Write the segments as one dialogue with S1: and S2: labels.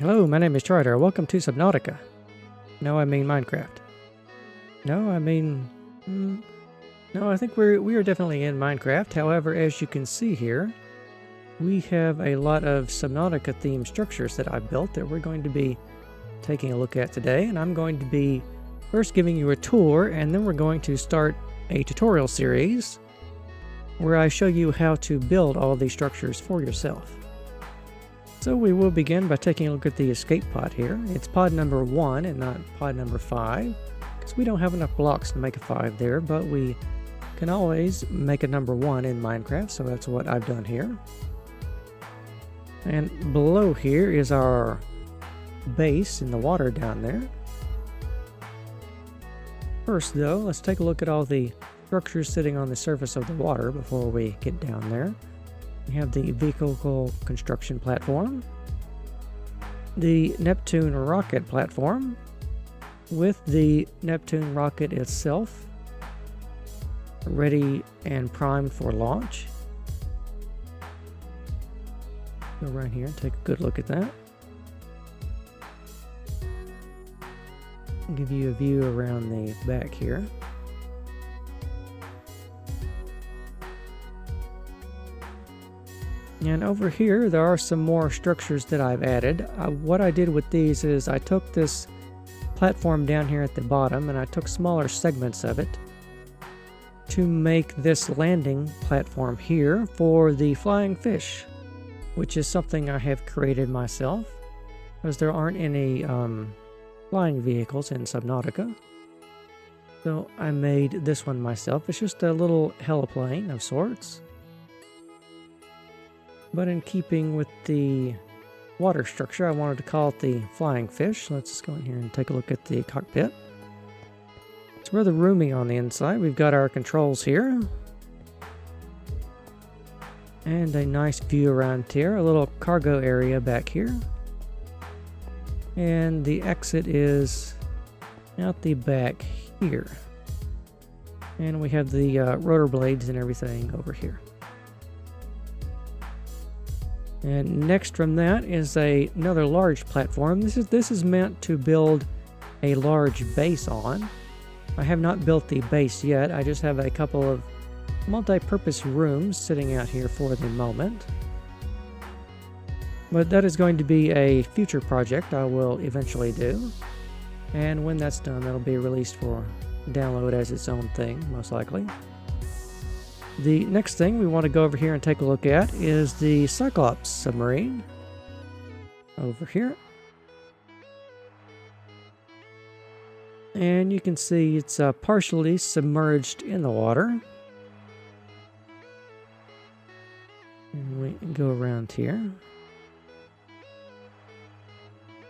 S1: Hello, my name is Trydar. Welcome to Subnautica. No, I mean Minecraft. No, I mean... no, I think we are definitely in Minecraft. However, as you can see here, we have a lot of Subnautica themed structures that I've built that we're going to be taking a look at today. And I'm going to be first giving you a tour, and then we're going to start a tutorial series where I show you how to build all these structures for yourself. So we will begin by taking a look at the escape pod here. It's pod number 1 and not pod number 5, because we don't have enough blocks to make a 5 there, but we can always make a number 1 in Minecraft, so that's what I've done here. And below here is our base in the water down there. First though, let's take a look at all the structures sitting on the surface of the water before we get down there. We have the vehicle construction platform, the Neptune rocket platform with the Neptune rocket itself ready and primed for launch. Go right here and take a good look at that. I'll give you a view around the back here. And over here, there are some more structures that I've added. What I did with these is I took this platform down here at the bottom and I took smaller segments of it to make this landing platform here for the flying fish, which is something I have created myself, because there aren't any flying vehicles in Subnautica. So I made this one myself. It's just a little heliplane of sorts. But in keeping with the water structure, I wanted to call it the flying fish. Let's just go in here and take a look at the cockpit. It's rather roomy on the inside. We've got our controls here. And a nice view around here. A little cargo area back here. And the exit is out the back here. And we have the rotor blades and everything over here. And next from that is another large platform. This is meant to build a large base on. I have not built the base yet. I just have a couple of multi-purpose rooms sitting out here for the moment. But that is going to be a future project I will eventually do. And when that's done, that'll be released for download as its own thing, most likely. The next thing we want to go over here and take a look at is the Cyclops submarine. Over here. And you can see it's partially submerged in the water. And we go around here.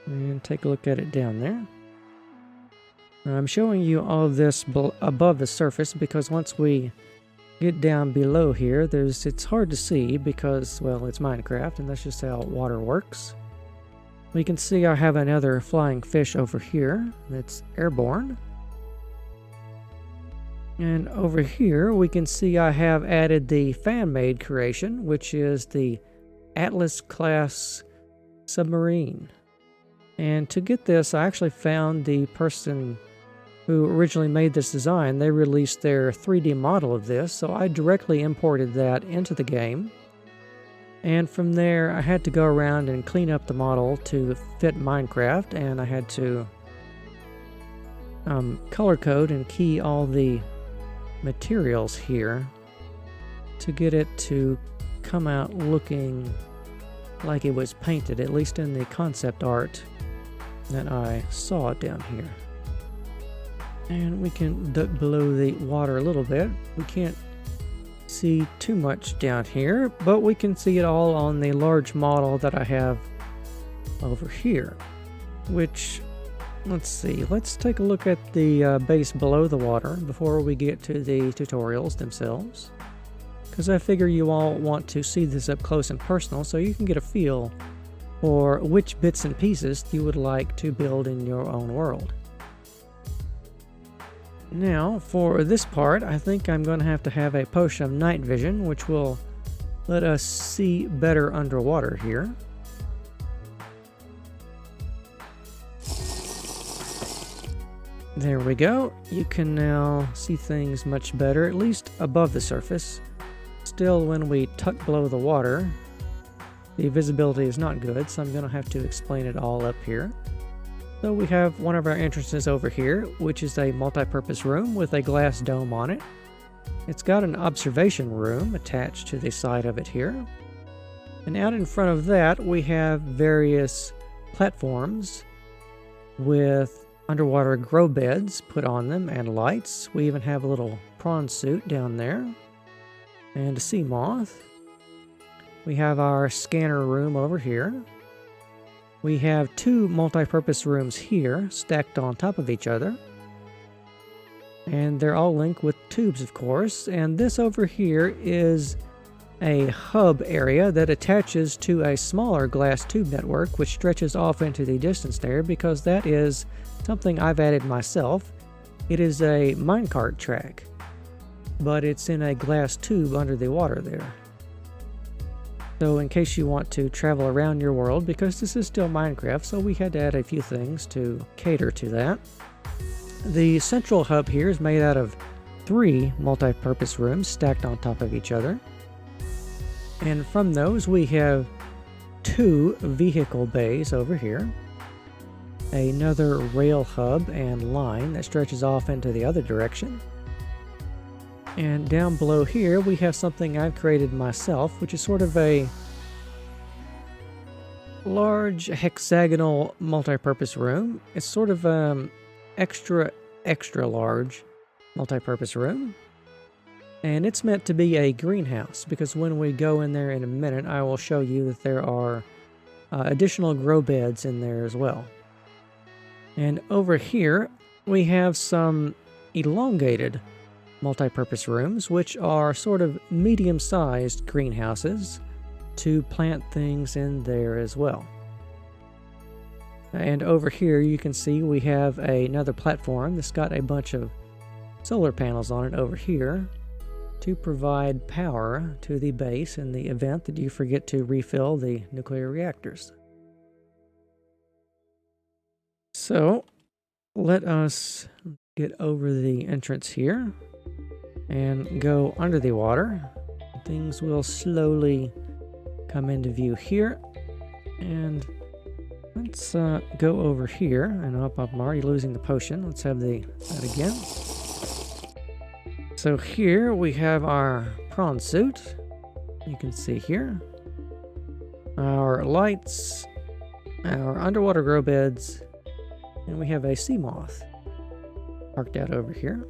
S1: And take a look at it down there. I'm showing you all of this above the surface because once we get down below here, it's hard to see because, well, it's Minecraft and that's just how water works. We can see I have another flying fish over here that's airborne. And over here we can see I have added the fan-made creation, which is the Atlas class submarine. And to get this, I actually found the person who originally made this design. They released their 3D model of this, so I directly imported that into the game. And from there, I had to go around and clean up the model to fit Minecraft, and I had to color code and key all the materials here to get it to come out looking like it was painted, at least in the concept art that I saw down here. And we can duck below the water a little bit. We can't see too much down here, but we can see it all on the large model that I have over here. Which, let's see, let's take a look at the base below the water before we get to the tutorials themselves. Because I figure you all want to see this up close and personal so you can get a feel for which bits and pieces you would like to build in your own world. Now, for this part, I think I'm going to have a potion of night vision, which will let us see better underwater here. There we go. You can now see things much better, at least above the surface. Still, when we tuck below the water, the visibility is not good, so I'm going to have to explain it all up here. So we have one of our entrances over here, which is a multi-purpose room with a glass dome on it. It's got an observation room attached to the side of it here. And out in front of that, we have various platforms with underwater grow beds put on them and lights. We even have a little prawn suit down there and a Seamoth. We have our scanner room over here. We have two multi-purpose rooms here stacked on top of each other. And they're all linked with tubes, of course. And this over here is a hub area that attaches to a smaller glass tube network which stretches off into the distance there, because that is something I've added myself. It is a minecart track, but it's in a glass tube under the water there. So in case you want to travel around your world, because this is still Minecraft, so we had to add a few things to cater to that. The central hub here is made out of 3 multi-purpose rooms stacked on top of each other. And from those we have 2 vehicle bays over here. Another rail hub and line that stretches off into the other direction. And down below here we have something I've created myself, which is sort of a large hexagonal multi-purpose room. It's sort of extra large multi-purpose room. And it's meant to be a greenhouse, because when we go in there in a minute, I will show you that there are additional grow beds in there as well. And over here we have some elongated multi-purpose rooms, which are sort of medium-sized greenhouses to plant things in there as well. And over here you can see we have another platform that's got a bunch of solar panels on it over here to provide power to the base in the event that you forget to refill the nuclear reactors. So let us get over the entrance here and go under the water. Things will slowly come into view here. And let's go over here. And I'm already losing the potion. Let's have that again. So here we have our prawn suit. You can see here. Our lights. Our underwater grow beds. And we have a Seamoth parked out over here.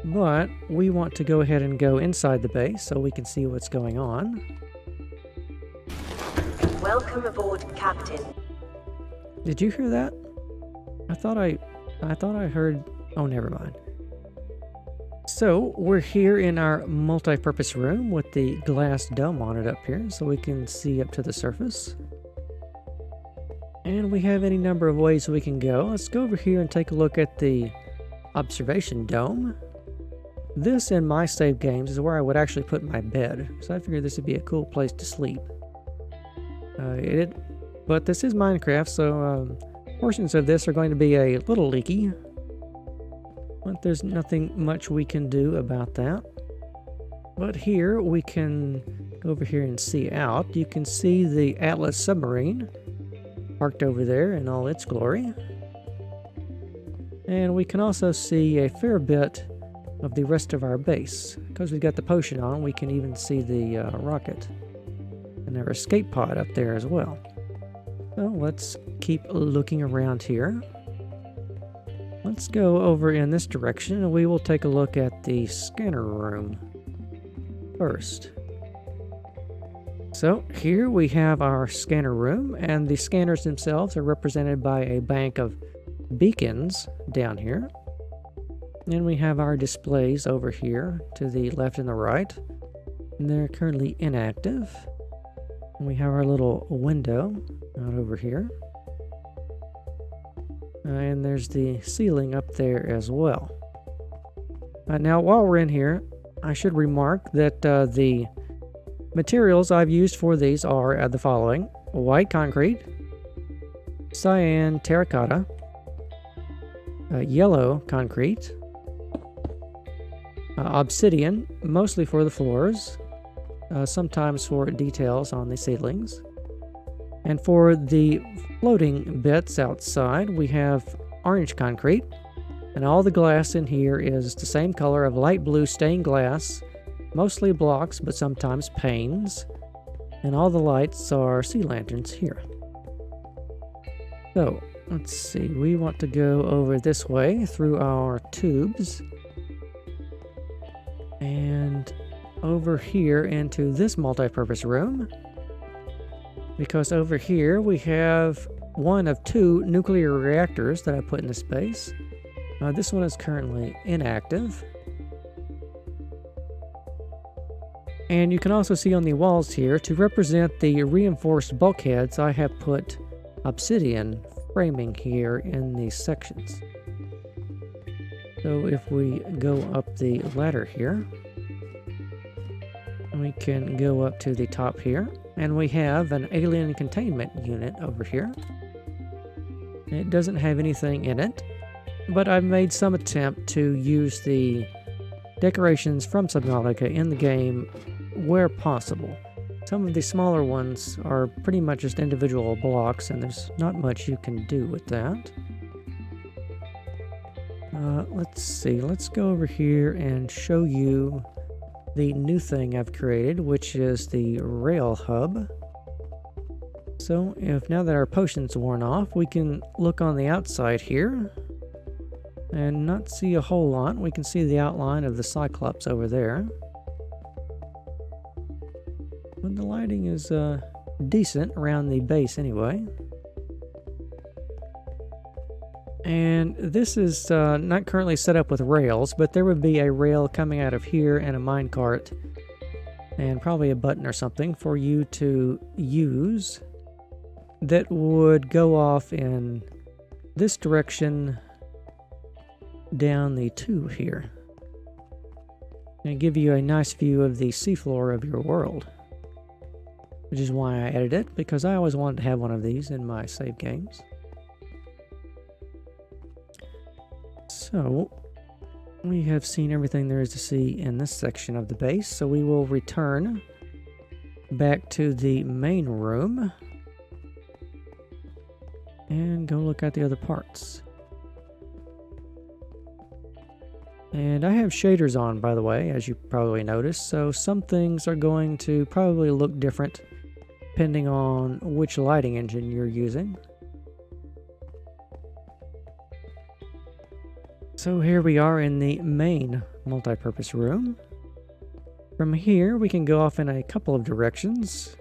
S1: But we want to go ahead and go inside the base so we can see what's going on.
S2: Welcome aboard, Captain.
S1: Did you hear that? I thought I heard... Oh, never mind. So, we're here in our multi-purpose room with the glass dome on it up here so we can see up to the surface. And we have any number of ways we can go. Let's go over here and take a look at the observation dome. This, in my save games, is where I would actually put my bed, so I figured this would be a cool place to sleep. But this is Minecraft, so portions of this are going to be a little leaky. But there's nothing much we can do about that. But here we can go over here and see out. You can see the Atlas submarine parked over there in all its glory. And we can also see a fair bit of the rest of our base. Because we've got the potion on, we can even see the rocket and our escape pod up there as well. So let's keep looking around here. Let's go over in this direction and we will take a look at the scanner room first. So here we have our scanner room, and the scanners themselves are represented by a bank of beacons down here. And we have our displays over here to the left and the right, and they're currently inactive. And we have our little window out over here. And there's the ceiling up there as well. Now, while we're in here, I should remark that the materials I've used for these are the following: white concrete, cyan terracotta, yellow concrete, obsidian, mostly for the floors, sometimes for details on the ceilings. And for the floating bits outside, we have orange concrete, and all the glass in here is the same color of light blue stained glass, mostly blocks, but sometimes panes, and all the lights are sea lanterns here. So, let's see, we want to go over this way through our tubes, and over here into this multi-purpose room, because over here we have one of 2 nuclear reactors that I put in the space. This one is currently inactive. And you can also see on the walls here, to represent the reinforced bulkheads, I have put obsidian framing here in these sections. So if we go up the ladder here, we can go up to the top here, and we have an alien containment unit over here. It doesn't have anything in it, but I've made some attempt to use the decorations from Subnautica in the game where possible. Some of the smaller ones are pretty much just individual blocks, and there's not much you can do with that. Let's see, let's go over here and show you the new thing I've created, which is the rail hub. So if now that our potion's worn off, we can look on the outside here and not see a whole lot. We can see the outline of the Cyclops over there. But the lighting is decent around the base anyway. And this is not currently set up with rails, but there would be a rail coming out of here and a minecart and probably a button or something for you to use that would go off in this direction down the tube here and give you a nice view of the seafloor of your world, which is why I added it, because I always wanted to have one of these in my save games. So, we have seen everything there is to see in this section of the base, so we will return back to the main room and go look at the other parts. And I have shaders on, by the way, as you probably noticed, so some things are going to probably look different depending on which lighting engine you're using. So here we are in the main multi-purpose room. From here we can go off in a couple of directions.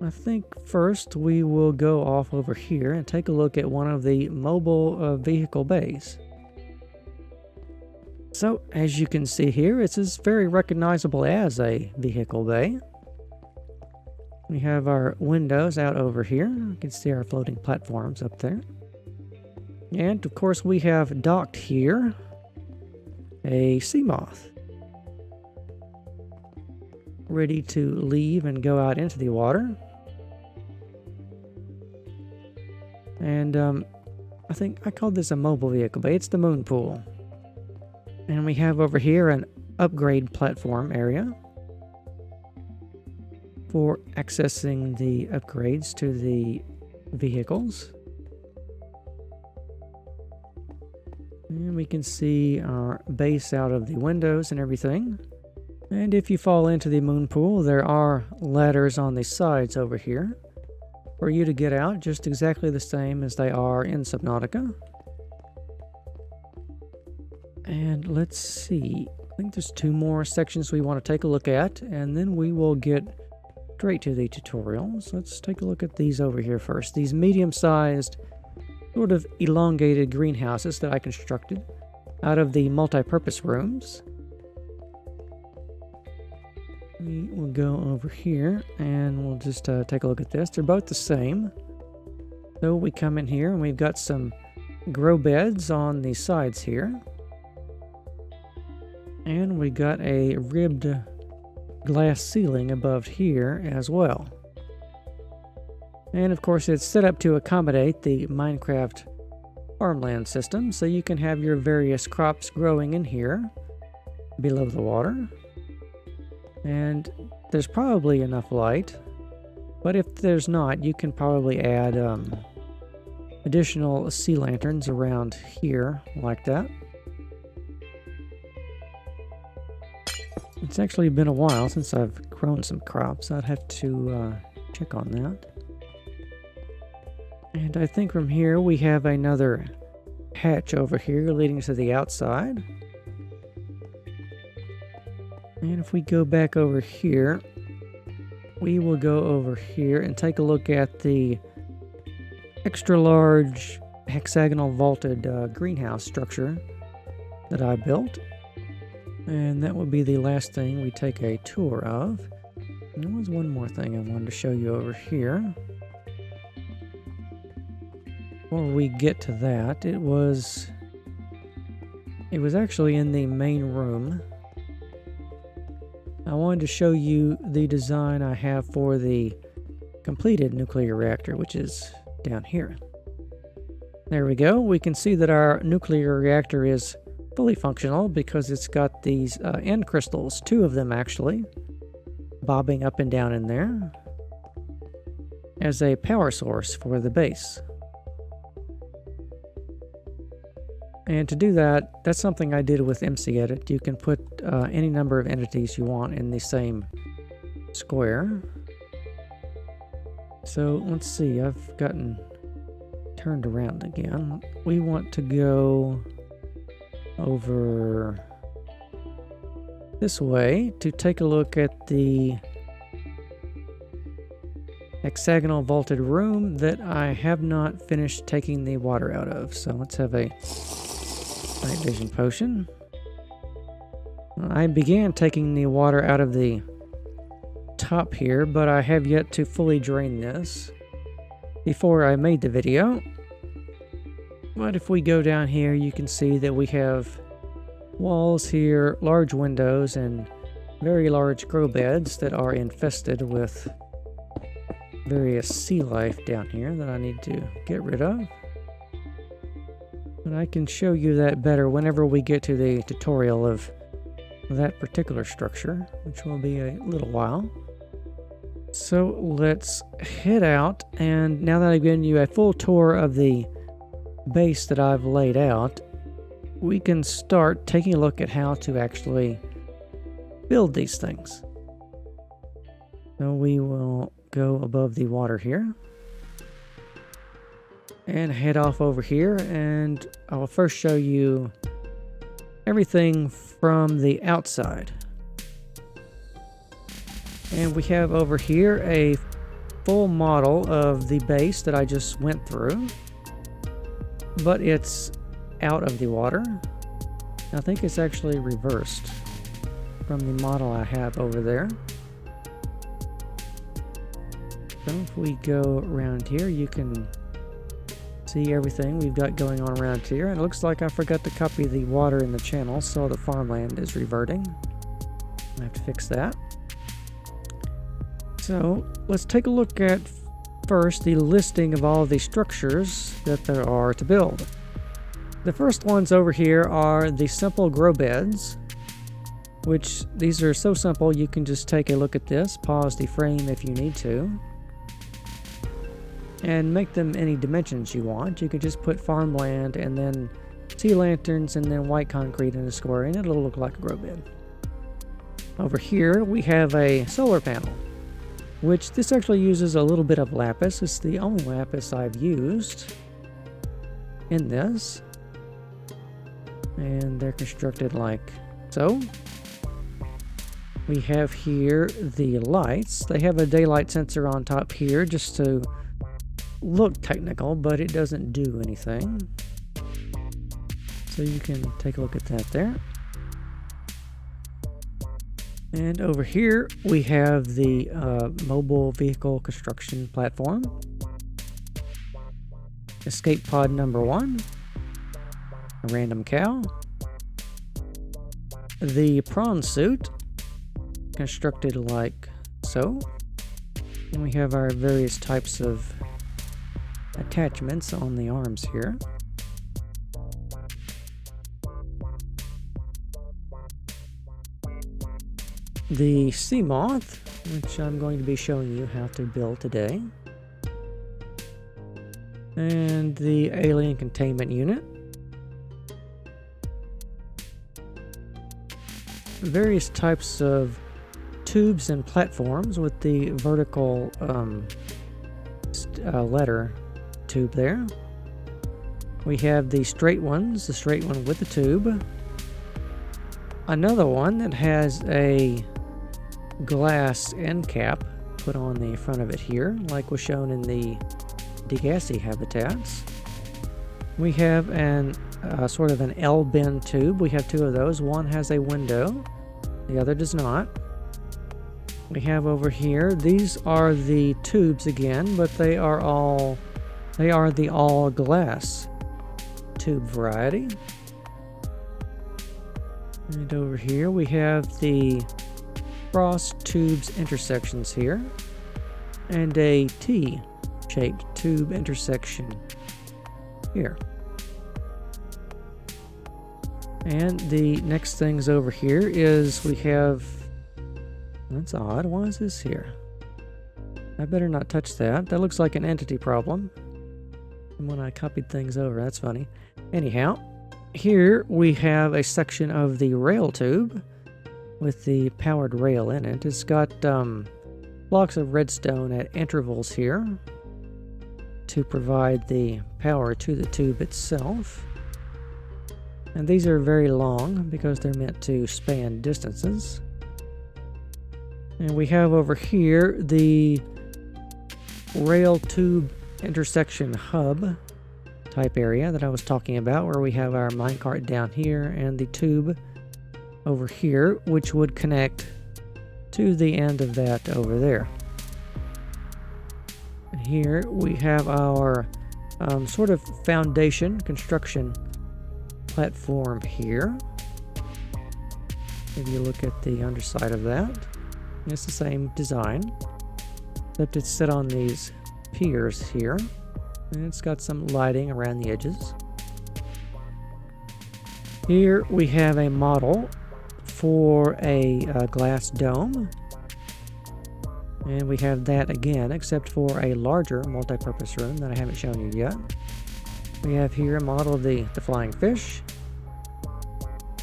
S1: I think first we will go off over here and take a look at one of the mobile vehicle bays. So as you can see here, it is very recognizable as a vehicle bay. We have our windows out over here. You can see our floating platforms up there. And of course we have docked here a Seamoth, ready to leave and go out into the water. And I think I called this a mobile vehicle bay. It's the moon pool. And we have over here an upgrade platform area for accessing the upgrades to the vehicles. And we can see our base out of the windows and everything. And if you fall into the moon pool, there are ladders on the sides over here for you to get out, just exactly the same as they are in Subnautica. And let's see, I think there's 2 more sections we want to take a look at, and then we will get straight to the tutorials. Let's take a look at these over here first. These medium-sized, sort of elongated greenhouses that I constructed out of the multi-purpose rooms. We will go over here and we'll just take a look at this. They're both the same. So we come in here and we've got some grow beds on the sides here. And we got a ribbed glass ceiling above here as well. And of course it's set up to accommodate the Minecraft farmland system, so you can have your various crops growing in here below the water. And there's probably enough light, but if there's not, you can probably add additional sea lanterns around here like that. It's actually been a while since I've grown some crops. I'd have to check on that. And I think from here we have another hatch over here leading to the outside. And if we go back over here, we will go over here and take a look at the extra large hexagonal vaulted greenhouse structure that I built. And that would be the last thing we take a tour of. And there was one more thing I wanted to show you over here. Before we get to that, it was actually in the main room. I wanted to show you the design I have for the completed nuclear reactor, which is down here. There we go. We can see that our nuclear reactor is fully functional because it's got these end crystals, 2 of them actually, bobbing up and down in there as a power source for the base. And to do that, that's something I did with MCEdit. You can put any number of entities you want in the same square. So let's see, I've gotten turned around again. We want to go over this way to take a look at the hexagonal vaulted room that I have not finished taking the water out of. So let's have a night vision potion. I began taking the water out of the top here, but I have yet to fully drain this before I made the video. But if we go down here, you can see that we have walls here, large windows, and very large grow beds that are infested with various sea life down here that I need to get rid of. But I can show you that better whenever we get to the tutorial of that particular structure, which will be a little while. So let's head out, and now that I've given you a full tour of the base that I've laid out, we can start taking a look at how to actually build these things. So we will go above the water here and head off over here, and I'll first show you everything from the outside. And we have over here a full model of the base that I just went through, but it's out of the water. I think it's actually reversed from the model I have over there. So if we go around here, you can see everything we've got going on around here. And it looks like I forgot to copy the water in the channel, so the farmland is reverting. I have to fix that. So let's take a look at first the listing of all the structures that there are to build. The first ones over here are the simple grow beds, which these are so simple you can just take a look at this, pause the frame if you need to, and make them any dimensions you want. You can just put farmland and then sea lanterns and then white concrete in a square, and it'll look like a grow bed. Over here we have a solar panel, which this actually uses a little bit of lapis. It's the only lapis I've used in this. And they're constructed like so. We have here the lights. They have a daylight sensor on top here just to look technical, but it doesn't do anything. So you can take a look at that there. And over here we have the mobile vehicle construction platform. Escape pod number 1. A random cow. The prawn suit, constructed like so. And we have our various types of attachments on the arms here. the Seamoth, which I'm going to be showing you how to build today, and the alien containment unit, various types of tubes and platforms with the vertical letter tube there. We have the straight ones, the straight one with the tube, another one that has a glass end cap put on the front of it here, like was shown in the Degassi habitats. We have an sort of an L-bend tube. We have two of those. One has a window, the other does not. We have over here, these are the tubes again, but they are the all glass tube variety. And over here we have the cross tubes intersections here, and a T-shaped tube intersection here. And the next things over here is we have, that's odd, why is this here? I better not touch that. That looks like an entity problem from when I copied things over. That's funny. Anyhow, here we have a section of the rail tube with the powered rail in it. It's got blocks of redstone at intervals here to provide the power to the tube itself. And these are very long because they're meant to span distances. And we have over here the rail tube intersection hub type area that I was talking about, where we have our minecart down here and the tube over here, which would connect to the end of that over there. And here we have our sort of foundation construction platform here. If you look at the underside of that, it's the same design, except it's set on these piers here, and it's got some lighting around the edges. Here we have a model for a glass dome, and we have that again, except for a larger multi-purpose room that I haven't shown you yet. We have here a model of the flying fish,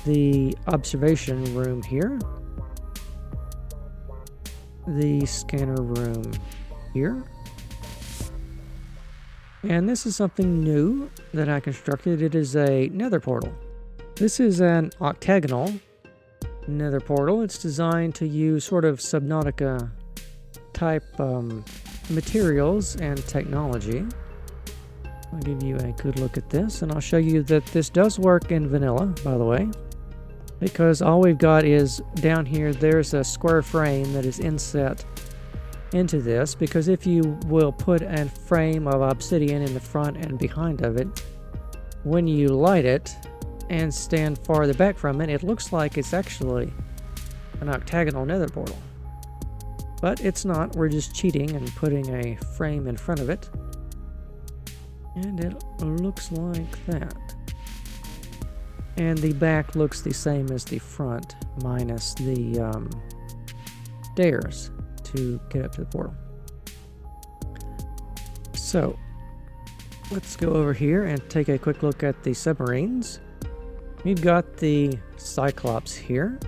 S1: the observation room here, the scanner room here, and this is something new that I constructed. It is a nether portal. This is an octagonal nether portal. It's designed to use sort of Subnautica type materials and technology. I'll give you a good look at this, and I'll show you that this does work in vanilla, by the way, because all we've got is down here, there's a square frame that is inset into this, because if you will put a frame of obsidian in the front and behind of it, when you light it and stand farther back from it, it looks like it's actually an octagonal nether portal. But it's not. We're just cheating and putting a frame in front of it. And it looks like that. And the back looks the same as the front, minus the stairs to get up to the portal. So, let's go over here and take a quick look at the submarines. We've got the Cyclops here.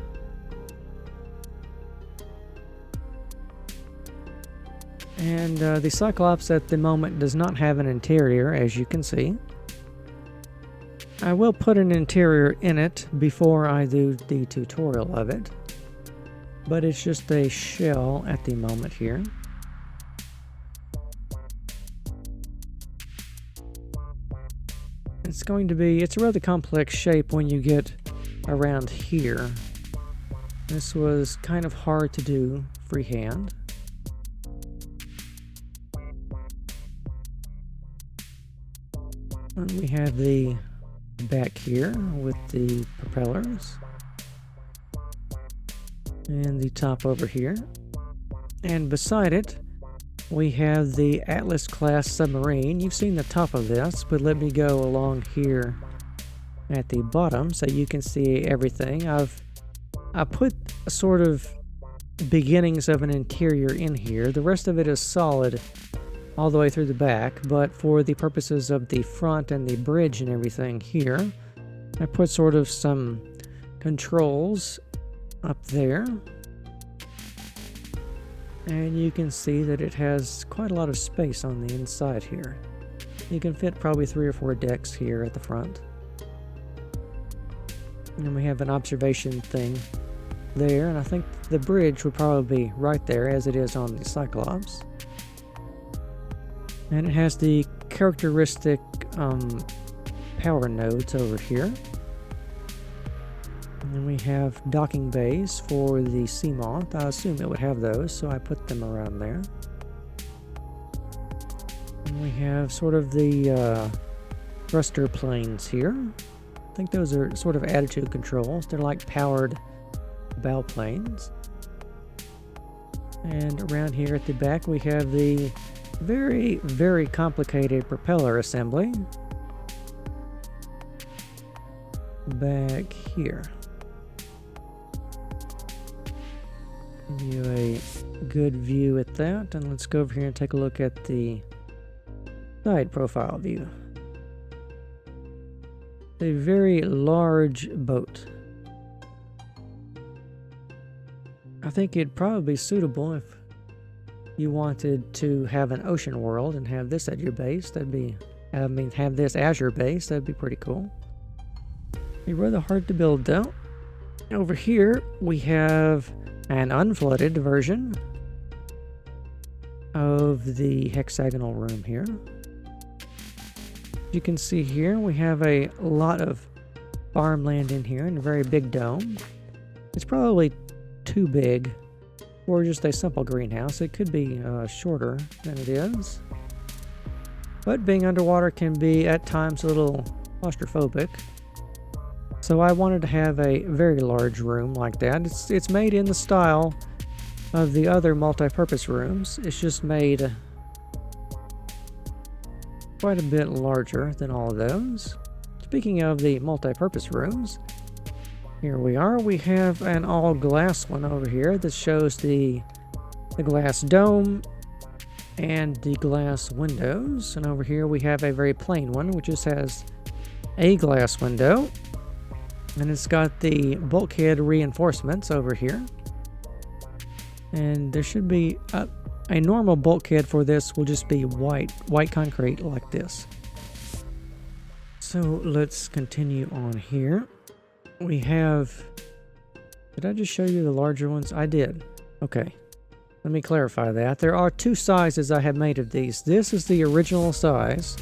S1: And the Cyclops at the moment does not have an interior, as you can see. I will put an interior in it before I do the tutorial of it, but it's just a shell at the moment here. It's a rather complex shape when you get around here. This was kind of hard to do freehand. And we have the back here with the propellers, and the top over here, and beside it we have the Atlas class submarine. You've seen the top of this, but let me go along here at the bottom so you can see everything. I put a sort of beginnings of an interior in here. The rest of it is solid all the way through the back, but for the purposes of the front and the bridge and everything here, I put sort of some controls up there. And you can see that it has quite a lot of space on the inside here. You can fit probably 3 or 4 decks here at the front. And we have an observation thing there, and I think the bridge would probably be right there as it is on the Cyclops. And it has the characteristic power nodes over here. And we have docking bays for the Seamoth. I assume it would have those, so I put them around there. And we have sort of the thruster planes here. I think those are sort of attitude controls. They're like powered bow planes. And around here at the back we have the very, very complicated propeller assembly. Back here. Give you a good view at that, and let's go over here and take a look at the side profile view. A very large boat. I think it'd probably be suitable if you wanted to have an ocean world and have this at your base. That'd be, have this as your base. That'd be pretty cool. Be rather hard to build though. Over here we have an unflooded version of the hexagonal room here. You can see here we have a lot of farmland in here and a very big dome. It's probably too big for just a simple greenhouse. It could be shorter than it is. But being underwater can be at times a little claustrophobic. So I wanted to have a very large room like that. It's made in the style of the other multi-purpose rooms. It's just made quite a bit larger than all of those. Speaking of the multi-purpose rooms, here we are. We have an all glass one over here that shows the glass dome and the glass windows. And over here we have a very plain one which just has a glass window. And it's got the bulkhead reinforcements over here. And there should be a normal bulkhead for this will just be white concrete like this. So let's continue on here. We have, did I just show you the larger ones? I did. Okay, let me clarify that. There are 2 sizes I have made of these. This is the original size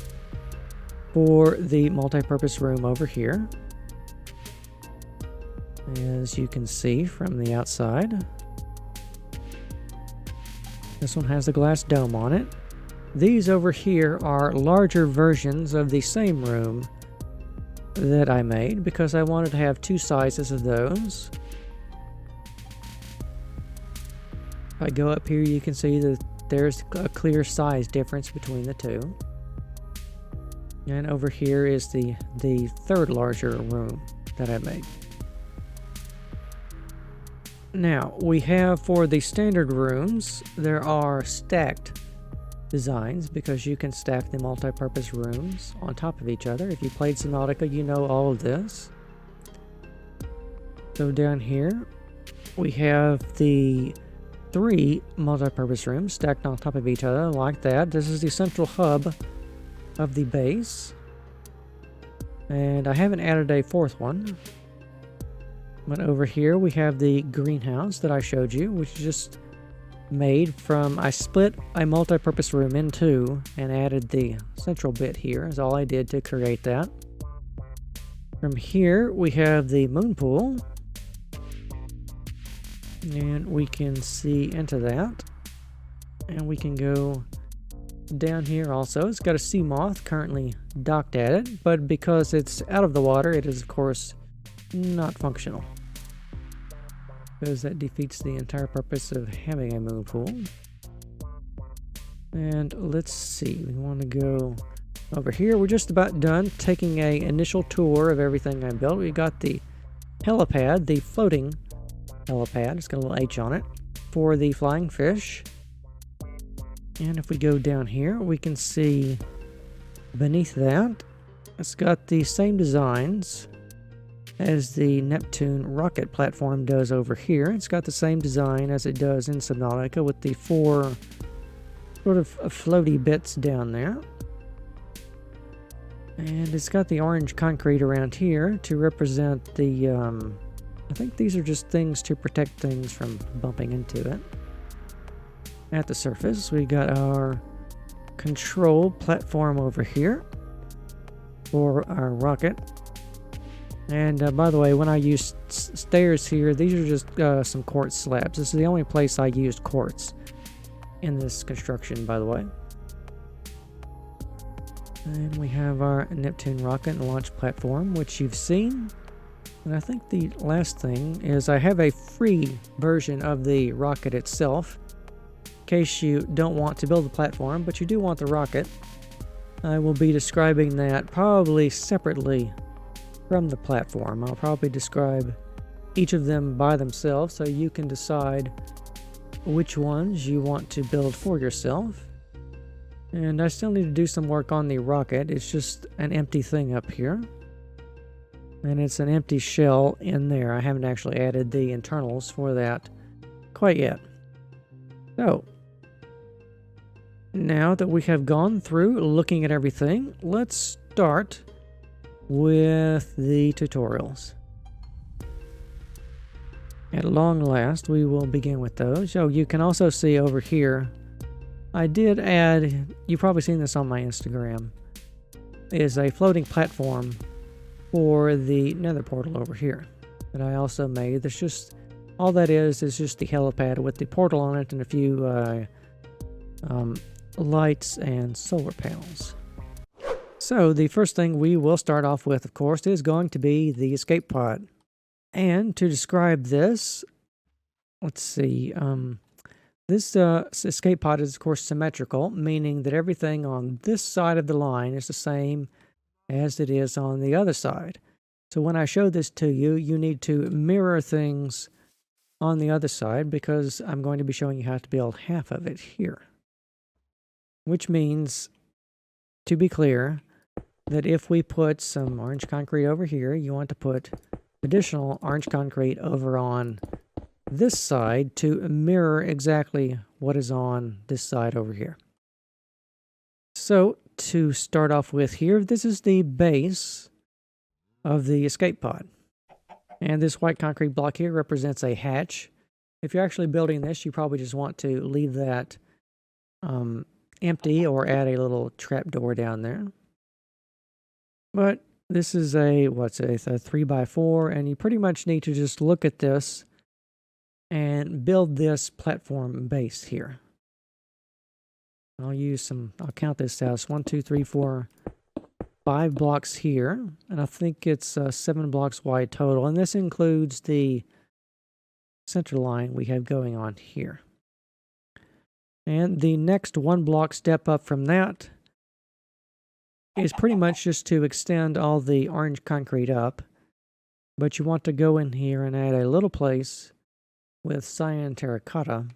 S1: for the multi-purpose room over here, as you can see from the outside. This one has a glass dome on it. These over here are larger versions of the same room that I made because I wanted to have 2 sizes of those. If I go up here, you can see that there's a clear size difference between the 2. And over here is the third larger room that I made. Now, we have for the standard rooms, there are stacked designs because you can stack the multi-purpose rooms on top of each other. If you played Subnautica, you know all of this. So down here, we have the 3 multi-purpose rooms stacked on top of each other like that. This is the central hub of the base. And I haven't added a 4th one. But over here we have the greenhouse that I showed you, which is just made from, I split a multi-purpose room in 2 and added the central bit here is all I did to create that. From here we have the moon pool, and we can see into that, and we can go down here also. It's got a Seamoth currently docked at it, but because it's out of the water it is of course not functional, because that defeats the entire purpose of having a moon pool. And let's see, we want to go over here. We're just about done taking a initial tour of everything I built. We got the helipad, the floating helipad, it's got a little H on it, for the flying fish. And if we go down here, we can see beneath that, it's got the same designs as the Neptune rocket platform does over here. It's got the same design as it does in Subnautica with the 4 sort of floaty bits down there. And it's got the orange concrete around here to represent the, I think these are just things to protect things from bumping into it. At the surface, we got our control platform over here for our rocket. And by the way, when I use stairs here, these are just some quartz slabs. This is the only place I used quartz in this construction, by the way. And we have our Neptune rocket and launch platform, which you've seen. And I think the last thing is I have a free version of the rocket itself. In case you don't want to build the platform, but you do want the rocket. I will be describing that probably separately from the platform. I'll probably describe each of them by themselves so you can decide which ones you want to build for yourself. And I still need to do some work on the rocket. It's just an empty thing up here. And it's an empty shell in there. I haven't actually added the internals for that quite yet. So, now that we have gone through looking at everything, let's start with the tutorials. At long last, we will begin with those. So you can also see over here, I did add, you've probably seen this on my Instagram, is a floating platform for the nether portal over here that I also made. There's just, all that is just the helipad with the portal on it and a few lights and solar panels. So the first thing we will start off with, of course, is going to be the escape pod. And to describe this, let's see, this escape pod is, of course, symmetrical, meaning that everything on this side of the line is the same as it is on the other side. So when I show this to you, you need to mirror things on the other side because I'm going to be showing you how to build half of it here. Which means, to be clear, that if we put some orange concrete over here, you want to put additional orange concrete over on this side to mirror exactly what is on this side over here. So to start off with here, this is the base of the escape pod. And this white concrete block here represents a hatch. If you're actually building this, you probably just want to leave that empty or add a little trap door down there. But this is a 3x4, and you pretty much need to just look at this and build this platform base here. I'll count this as 1, 2, 3, 4, 5 blocks here, and I think it's 7 blocks wide total, and this includes the center line we have going on here. And the next 1 block step up from that is pretty much just to extend all the orange concrete up, but you want to go in here and add a little place with cyan terracotta.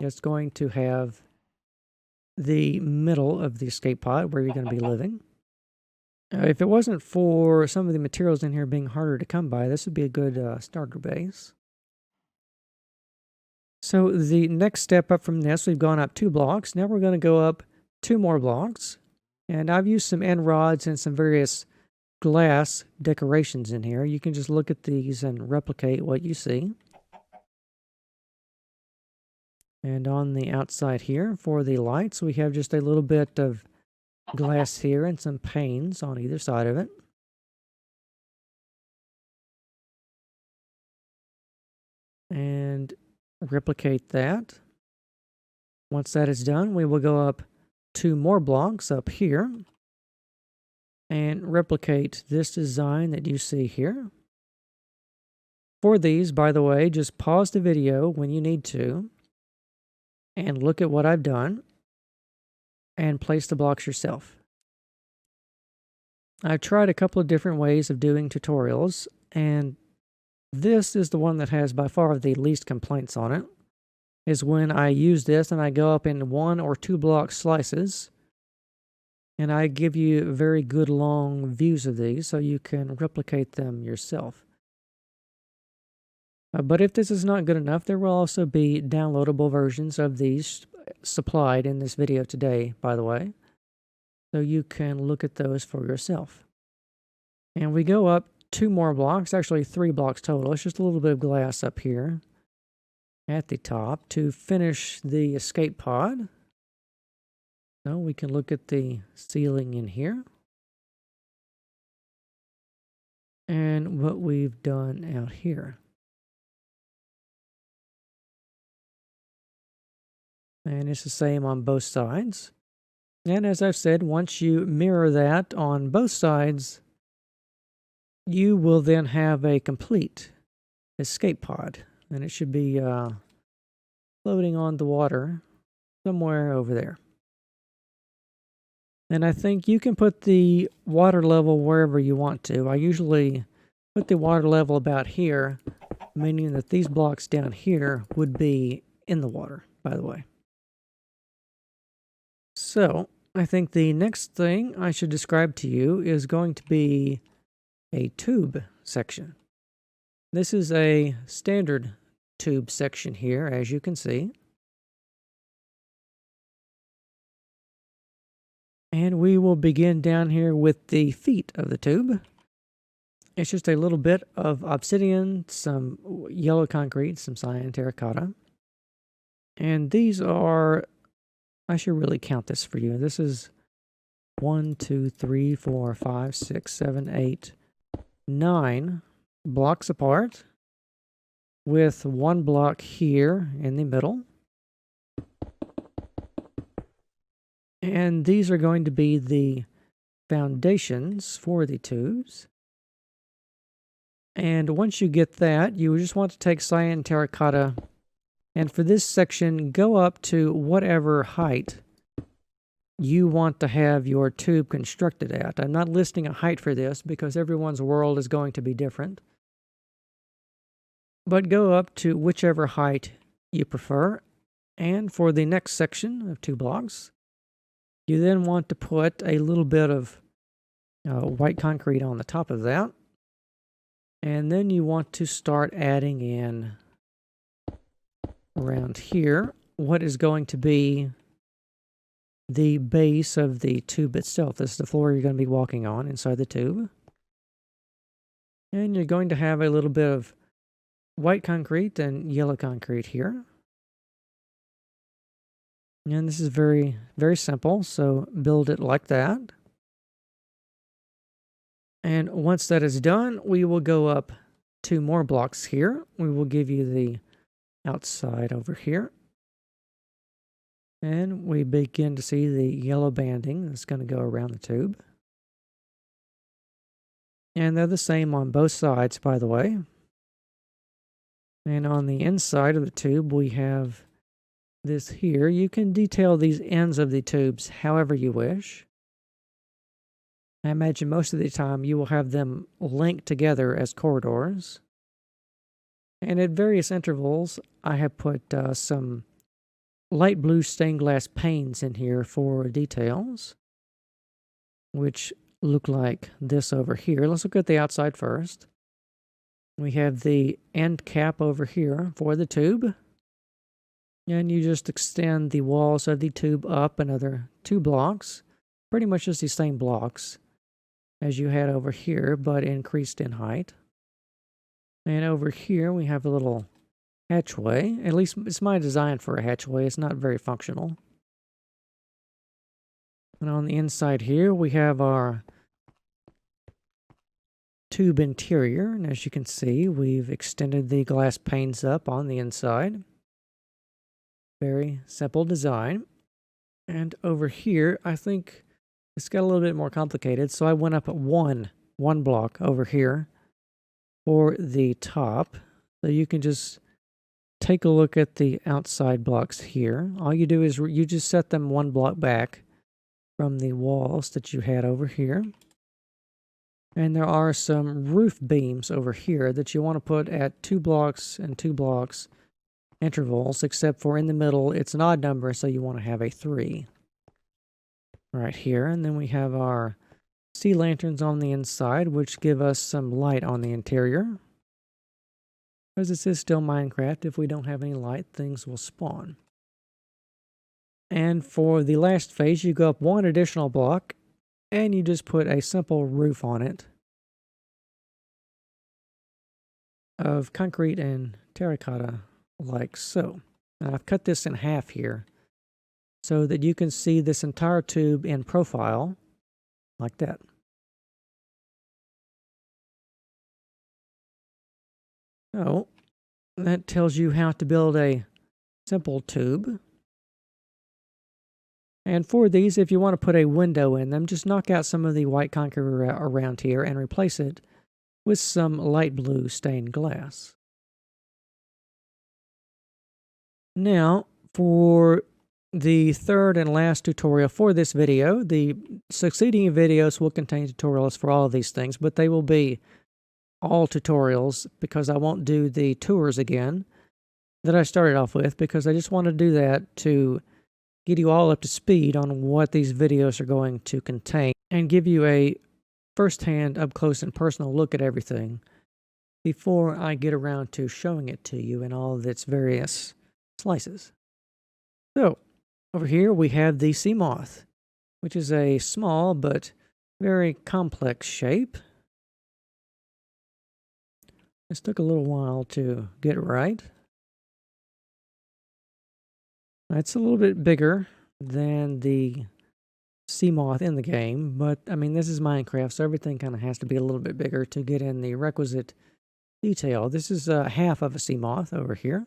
S1: It's going to have the middle of the escape pod where you're going to be living. If it wasn't for some of the materials in here being harder to come by, this would be a good starter base. So the next step up from this, we've gone up 2 blocks. Now we're going to go up 2 more blocks. And I've used some end rods and some various glass decorations in here. You can just look at these and replicate what you see. And on the outside here, for the lights, we have just a little bit of glass here and some panes on either side of it. And replicate that. Once that is done, we will go up 2 more blocks up here and replicate this design that you see here. For these, by the way, just pause the video when you need to and look at what I've done and place the blocks yourself. I've tried a couple of different ways of doing tutorials, and this is the one that has by far the least complaints on it. is when I use this and I go up in 1 or 2 block slices. And I give you very good long views of these so you can replicate them yourself. But if this is not good enough, there will also be downloadable versions of these supplied in this video today, by the way. So you can look at those for yourself. And we go up 2 more blocks, actually 3 blocks total. It's just a little bit of glass up here at the top to finish the escape pod. So we can look at the ceiling in here. And what we've done out here. And it's the same on both sides. And as I've said, once you mirror that on both sides, you will then have a complete escape pod. And it should be floating on the water somewhere over there. And I think you can put the water level wherever you want to. I usually put the water level about here, meaning that these blocks down here would be in the water, by the way. So, I think the next thing I should describe to you is going to be a tube section. This is a standard tube section here, as you can see. And we will begin down here with the feet of the tube. It's just a little bit of obsidian, some yellow concrete, some cyan terracotta. And these are, I should really count this for you. This is 1, 2, 3, 4, 5, 6, 7, 8, 9 blocks apart, with 1 block here in the middle. And these are going to be the foundations for the tubes. And once you get that, you just want to take cyan terracotta, and for this section, go up to whatever height you want to have your tube constructed at. I'm not listing a height for this because everyone's world is going to be different. But go up to whichever height you prefer. And for the next section of 2 blocks, you then want to put a little bit of white concrete on the top of that. And then you want to start adding in around here what is going to be the base of the tube itself. This is the floor you're going to be walking on inside the tube. And you're going to have a little bit of white concrete and yellow concrete here. And this is very, very simple, so build it like that. And once that is done, we will go up 2 more blocks here. We will give you the outside over here. And we begin to see the yellow banding that's going to go around the tube. And they're the same on both sides, by the way. And on the inside of the tube, we have this here. You can detail these ends of the tubes however you wish. I imagine most of the time you will have them linked together as corridors. And at various intervals, I have put some light blue stained glass panes in here for details, which look like this over here. Let's look at the outside first. We have the end cap over here for the tube. And you just extend the walls of the tube up another 2 blocks. Pretty much just the same blocks as you had over here, but increased in height. And over here we have a little hatchway. At least it's my design for a hatchway. It's not very functional. And on the inside here we have our tube interior. And as you can see, we've extended the glass panes up on the inside. Very simple design. And over here, I think it's got a little bit more complicated. So I went up at one block over here for the top. So you can just take a look at the outside blocks here. All you do is you just set them 1 block back from the walls that you had over here. And there are some roof beams over here that you want to put at 2 blocks and 2 blocks intervals, except for in the middle, it's an odd number, so you want to have a 3 right here. And then we have our sea lanterns on the inside, which give us some light on the interior. Because this is still Minecraft, if we don't have any light, things will spawn. And for the last phase, you go up one additional block, and you just put a simple roof on it of concrete and terracotta, like so. And I've cut this in half here, so that you can see this entire tube in profile, like that. So, that tells you how to build a simple tube. And for these, if you want to put a window in them, just knock out some of the white concrete around here and replace it with some light blue stained glass. Now, for the third and last tutorial for this video, the succeeding videos will contain tutorials for all of these things, but they will be all tutorials because I won't do the tours again that I started off with, because I just want to do that to get you all up to speed on what these videos are going to contain and give you a first-hand, up-close and personal look at everything before I get around to showing it to you in all of its various slices. So, over here we have the Seamoth, which is a small but very complex shape. This took a little while to get right. It's a little bit bigger than the Seamoth in the game, but I mean, this is Minecraft, so everything kind of has to be a little bit bigger to get in the requisite detail. This is half of a Seamoth over here.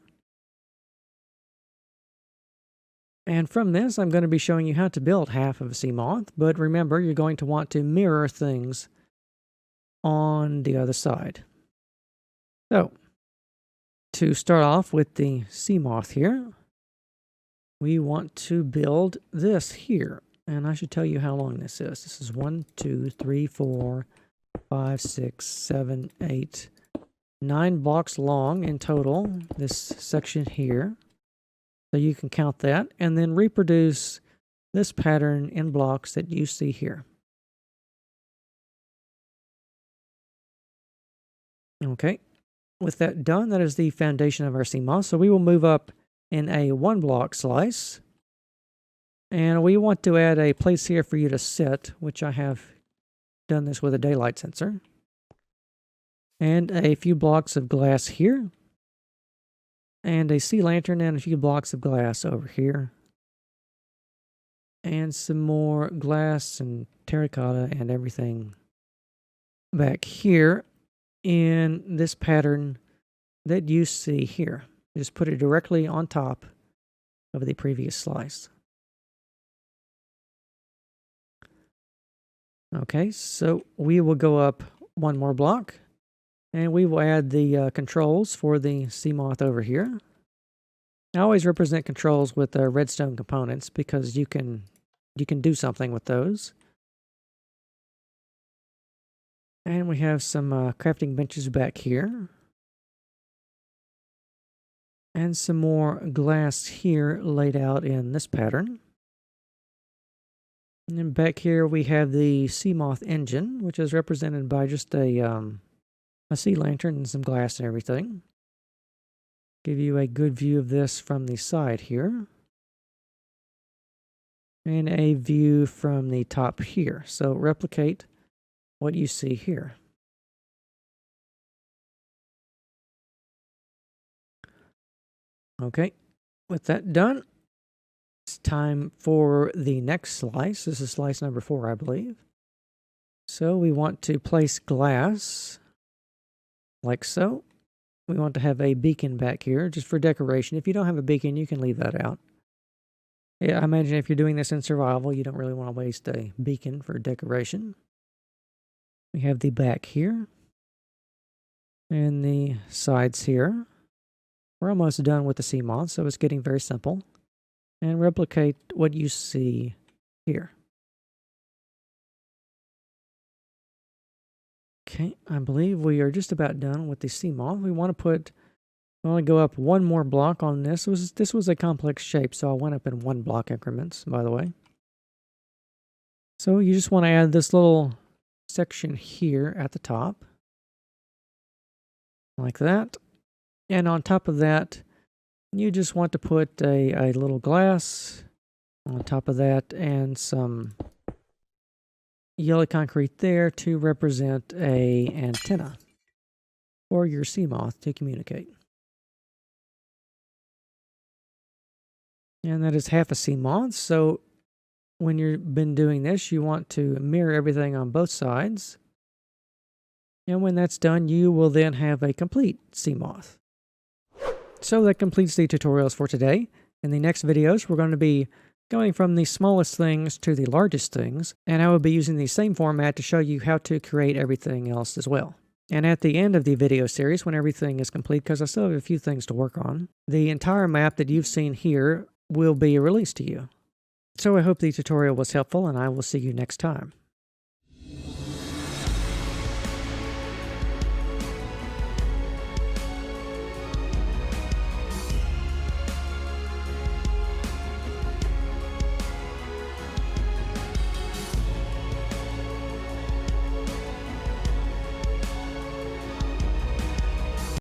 S1: And from this, I'm going to be showing you how to build half of a Seamoth, but remember, you're going to want to mirror things on the other side. So, to start off with the Seamoth here, we want to build this here. And I should tell you how long this is. This is 1, 2, 3, 4, 5, 6, 7, 8, 9 blocks long in total, this section here. So you can count that and then reproduce this pattern in blocks that you see here. Okay, with that done, that is the foundation of our Seamoth. So we will move up in a 1 block slice. And we want to add a place here for you to sit, which I have done this with a daylight sensor. And a few blocks of glass here. And a sea lantern and a few blocks of glass over here. And some more glass and terracotta and everything back here in this pattern that you see here. Just put it directly on top of the previous slice. Okay, so we will go up 1 more block, and we will add the controls for the Seamoth over here. I always represent controls with redstone components because you can do something with those. And we have some crafting benches back here. And some more glass here laid out in this pattern. And then back here we have the Seamoth engine, which is represented by just a sea lantern and some glass and everything. Give you a good view of this from the side here. And a view from the top here. So replicate what you see here. Okay, with that done, it's time for the next slice. This is slice number 4, I believe. So we want to place glass like so. We want to have a beacon back here just for decoration. If you don't have a beacon, you can leave that out. Yeah, I imagine if you're doing this in survival, you don't really want to waste a beacon for decoration. We have the back here and the sides here. We're almost done with the Seamoth, so it's getting very simple. And replicate what you see here. Okay, I believe we are just about done with the Seamoth. We want to put I'll only go up one more block on this. This was a complex shape, so I went up in 1 block increments, by the way. So you just want to add this little section here at the top. Like that. And on top of that, you just want to put a little glass on top of that and some yellow concrete there to represent a antenna for your Seamoth to communicate. And that is half a Seamoth, so when you've been doing this, you want to mirror everything on both sides. And when that's done, you will then have a complete Seamoth. So that completes the tutorials for today. In the next videos, we're going to be going from the smallest things to the largest things, and I will be using the same format to show you how to create everything else as well. And at the end of the video series, when everything is complete, because I still have a few things to work on, the entire map that you've seen here will be released to you. So I hope the tutorial was helpful, and I will see you next time.